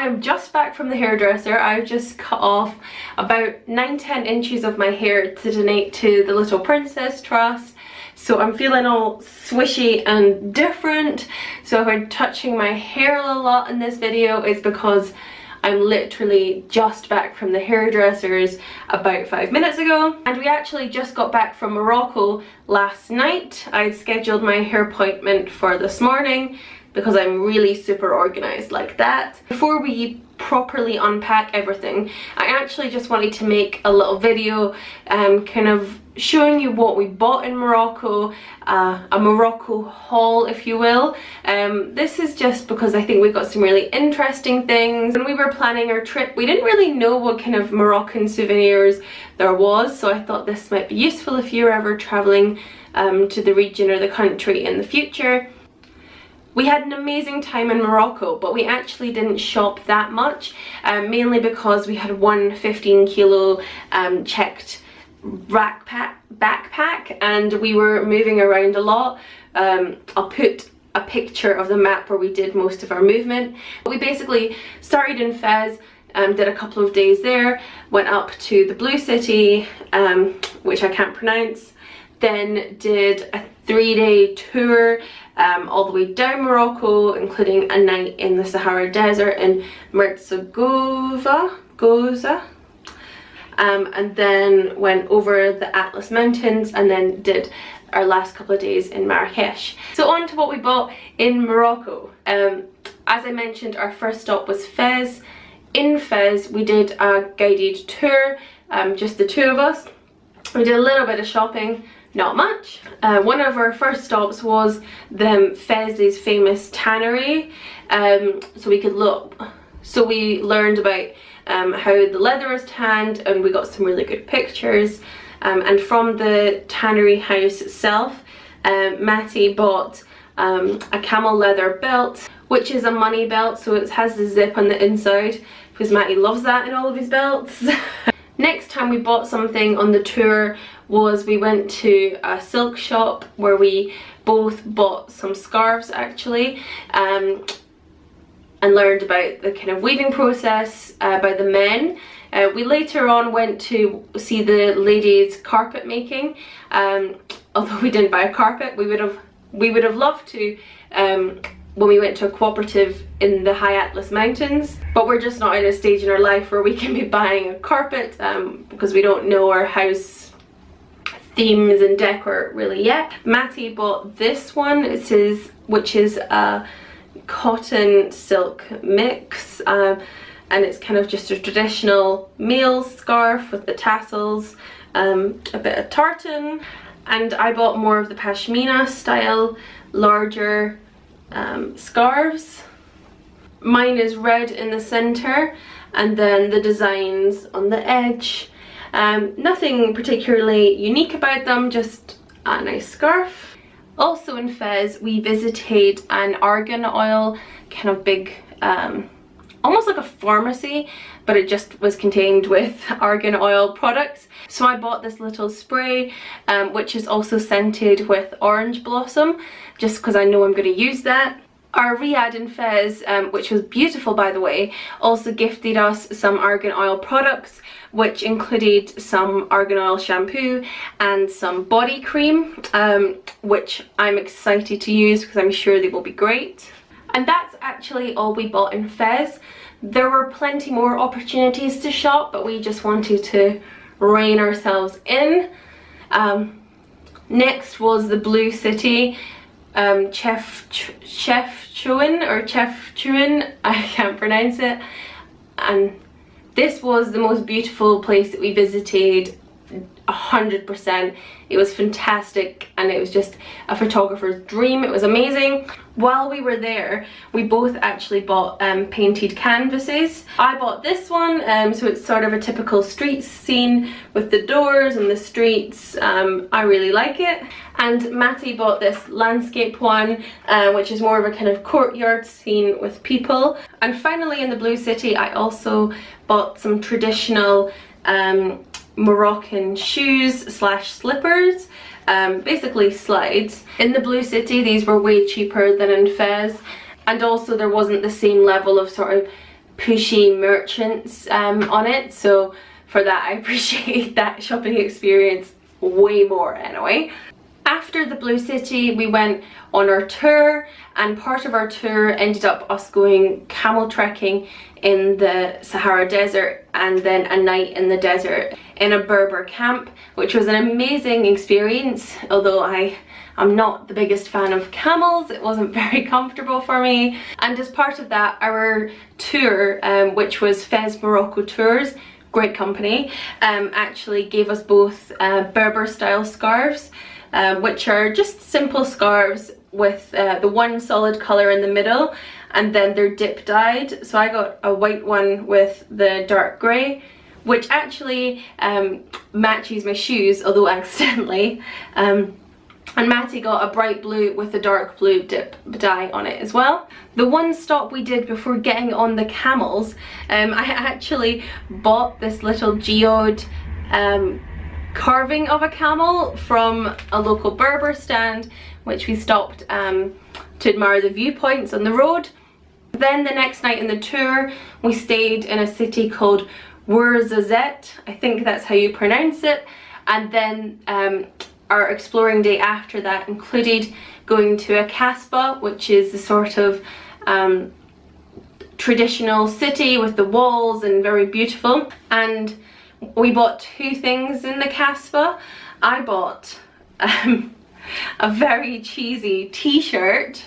I'm just back from the hairdresser. I've just cut off about 9-10 inches of my hair to donate to the Little Princess Trust. So I'm feeling all swishy and different. So if I'm touching my hair a lot in this video, it's because I'm literally just back from the hairdressers about 5 minutes ago. And we actually just got back from Morocco last night. I'd scheduled my hair appointment for this morning because I'm really super organized like that. Before we properly unpack everything, I actually just wanted to make a little video kind of showing you what we bought in Morocco, a Morocco haul if you will. This is just because I think we've got some really interesting things. When we were planning our trip, we didn't really know what kind of Moroccan souvenirs there was, so I thought this might be useful if you're ever traveling to the region or the country in the future. We had an amazing time in Morocco, but we actually didn't shop that much, mainly because we had one 15-kilo checked backpack and we were moving around a lot. I'll put a picture of the map where we did most of our movement. We basically started in Fez, did a couple of days there, went up to the Blue City, which I can't pronounce, then did a 3-day tour all the way down Morocco, including a night in the Sahara Desert in Goza, and then went over the Atlas Mountains and then did our last couple of days in Marrakech. So on to what we bought in Morocco. As I mentioned, our first stop was Fez. In Fez we did a guided tour, just the two of us. We did a little bit of shopping, not much. One of our first stops was the Fez's famous tannery, so we learned about how the leather is tanned, and we got some really good pictures. And from the tannery house itself, Matty bought a camel leather belt, which is a money belt, so it has the zip on the inside because Matty loves that in all of his belts. Next time we bought something on the tour was we went to a silk shop where we both bought some scarves actually, and learned about the kind of weaving process by the men. We later on went to see the ladies carpet making, although we didn't buy a carpet. We would have loved to when we went to a cooperative in the high Atlas Mountains, but we're just not at a stage in our life where we can be buying a carpet because we don't know our house themes and decor really yet. Matty bought this one, which is a cotton silk mix, and it's kind of just a traditional male scarf with the tassels, a bit of tartan. And I bought more of the pashmina style, larger scarves. Mine is red in the center and then the designs on the edge. Nothing particularly unique about them, just a nice scarf. Also in Fez we visited an argan oil kind of big, almost like a pharmacy, but it just was contained with argan oil products. So I bought this little spray, which is also scented with orange blossom, just because I know I'm going to use that. Our Riad in Fez, which was beautiful by the way, also gifted us some argan oil products, which included some argan oil shampoo and some body cream, which I'm excited to use because I'm sure they will be great. And that's actually all we bought in Fez. There were plenty more opportunities to shop, but we just wanted to rein ourselves in. Next was the Blue City, Chef Chuin, I can't pronounce it, and this was the most beautiful place that we visited, 100%. It was fantastic and it was just a photographer's dream. It was amazing. While we were there, we both actually bought painted canvases. I bought this one, so it's sort of a typical street scene with the doors and the streets. I really like it. And Matty bought this landscape one, which is more of a kind of courtyard scene with people. And finally in the Blue City, I also bought some traditional Moroccan shoes slash slippers, basically slides. In the Blue City these were way cheaper than in Fez, and also there wasn't the same level of sort of pushy merchants on it, so for that I appreciate that shopping experience way more anyway. After the Blue City we went on our tour, and part of our tour ended up us going camel trekking in the Sahara Desert, and then a night in the desert in a Berber camp, which was an amazing experience. Although I'm not the biggest fan of camels, it wasn't very comfortable for me. And as part of that, our tour, which was Fez Morocco Tours, great company, actually gave us both Berber style scarves, which are just simple scarves with the one solid colour in the middle, and then they're dip dyed. So I got a white one with the dark grey, which actually matches my shoes, although accidentally. And Matty got a bright blue with a dark blue dip dye on it as well. The one stop we did before getting on the camels, I actually bought this little geode carving of a camel from a local Berber stand, which we stopped to admire the viewpoints on the road. Then the next night in the tour we stayed in a city called Ouarzazate, I think that's how you pronounce it, and then our exploring day after that included going to a Casbah, which is the sort of traditional city with the walls and very beautiful. And we bought two things in the Casbah. I bought a very cheesy t-shirt,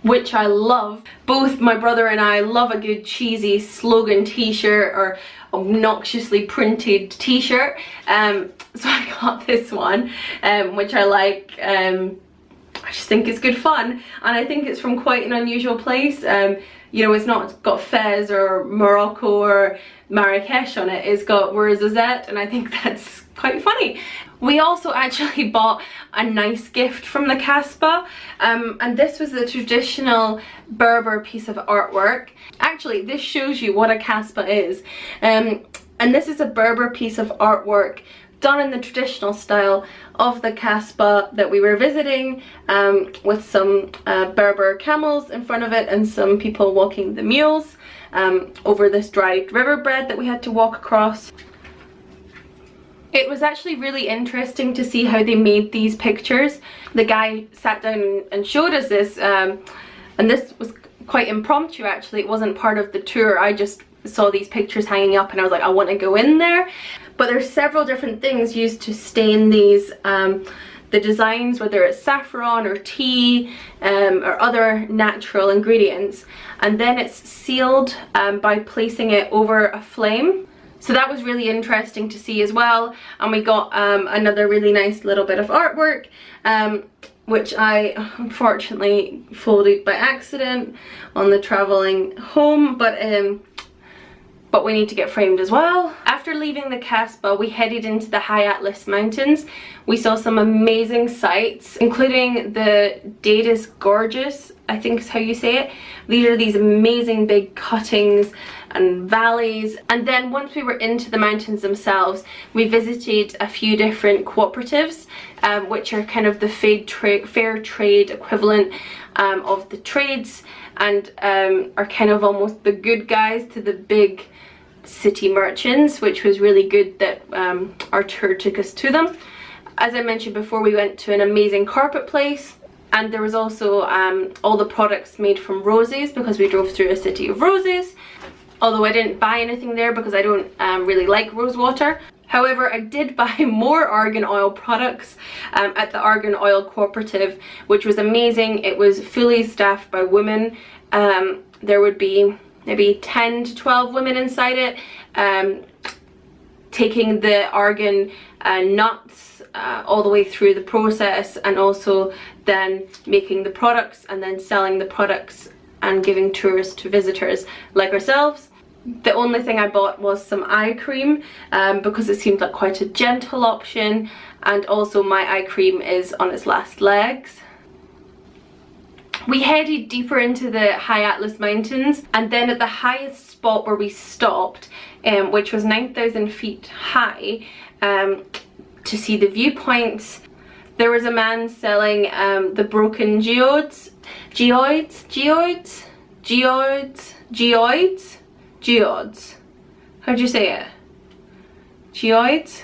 which I love. Both my brother and I love a good cheesy slogan t-shirt or obnoxiously printed t-shirt, so I got this one, which I like. I just think it's good fun, and I think it's from quite an unusual place. You know, it's not got Fez or Morocco or Marrakech on it, it's got Ouarzazate, and I think that's quite funny. We also actually bought a nice gift from the Casbah, and this was a traditional Berber piece of artwork. Actually, this shows you what a Casbah is, and this is a Berber piece of artwork done in the traditional style of the Casbah that we were visiting, with some Berber camels in front of it and some people walking the mules over this dried riverbed that we had to walk across. It was actually really interesting to see how they made these pictures. The guy sat down and showed us this, and this was quite impromptu actually. It wasn't part of the tour. I just saw these pictures hanging up and I was like, I want to go in there. But there's several different things used to stain these, the designs, whether it's saffron or tea or other natural ingredients, and then it's sealed by placing it over a flame. So that was really interesting to see as well. And we got another really nice little bit of artwork, which I unfortunately folded by accident on the traveling home, but we need to get framed as well. After leaving the Casbah, we headed into the High Atlas Mountains. We saw some amazing sights, including the Dades Gorges, I think is how you say it. These are these amazing big cuttings and valleys. And then once we were into the mountains themselves, we visited a few different cooperatives, which are kind of the fair trade equivalent of the trades, and are kind of almost the good guys to the big city merchants, which was really good that our tour took us to them. As I mentioned before, we went to an amazing carpet place, and there was also all the products made from roses, because we drove through a city of roses. Although I didn't buy anything there because I don't really like rose water. However, I did buy more argan oil products at the Argan Oil Cooperative, which was amazing. It was fully staffed by women. There would be maybe 10 to 12 women inside it, taking the argan nuts all the way through the process, and also then making the products and then selling the products and giving tours to visitors like ourselves. The only thing I bought was some eye cream, because it seemed like quite a gentle option, and also my eye cream is on its last legs. We headed deeper into the High Atlas Mountains, and then at the highest spot where we stopped, which was 9,000 feet high, to see the viewpoints, there was a man selling the broken geodes, geodes. How do you say it? Geodes?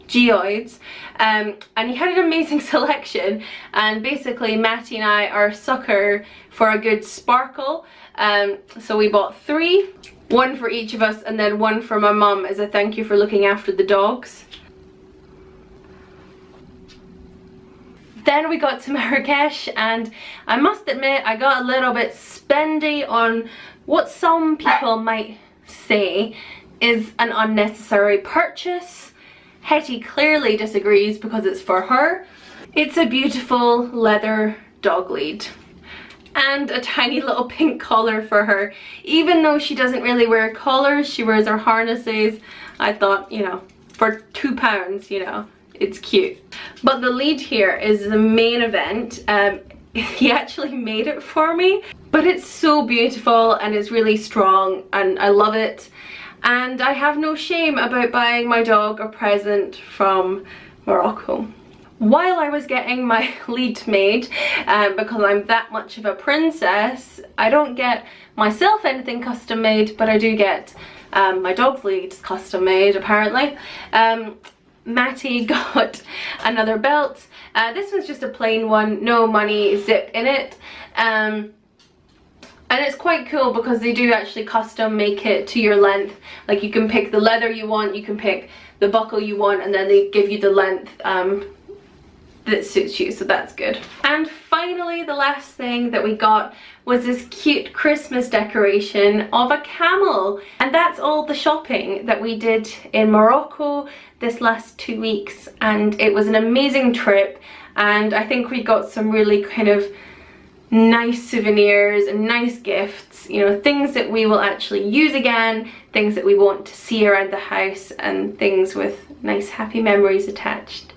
Geodes. And he had an amazing selection, and basically Matty and I are a sucker for a good sparkle, so we bought 3, 1 for each of us and then 1 for my mum as a thank you for looking after the dogs. Then we got to Marrakech, and I must admit I got a little bit spendy on what some people might say is an unnecessary purchase. Hetty clearly disagrees because it's for her. It's a beautiful leather dog lead and a tiny little pink collar for her. Even though she doesn't really wear collars, she wears her harnesses. I thought, you know, for £2, you know, it's cute. But the lead here is the main event. He actually made it for me, but it's so beautiful and it's really strong and I love it. And I have no shame about buying my dog a present from Morocco. While I was getting my lead made, because I'm that much of a princess, I don't get myself anything custom made, but I do get my dog's leads custom made apparently. Matty got another belt. This was just a plain one, no money zip in it. And it's quite cool because they do actually custom make it to your length. Like you can pick the leather you want, you can pick the buckle you want, and then they give you the length that suits you, so that's good. And finally, the last thing that we got was this cute Christmas decoration of a camel. And that's all the shopping that we did in Morocco this last 2 weeks, and it was an amazing trip, and I think we got some really kind of nice souvenirs and nice gifts, you know, things that we will actually use again, things that we want to see around the house, and things with nice happy memories attached.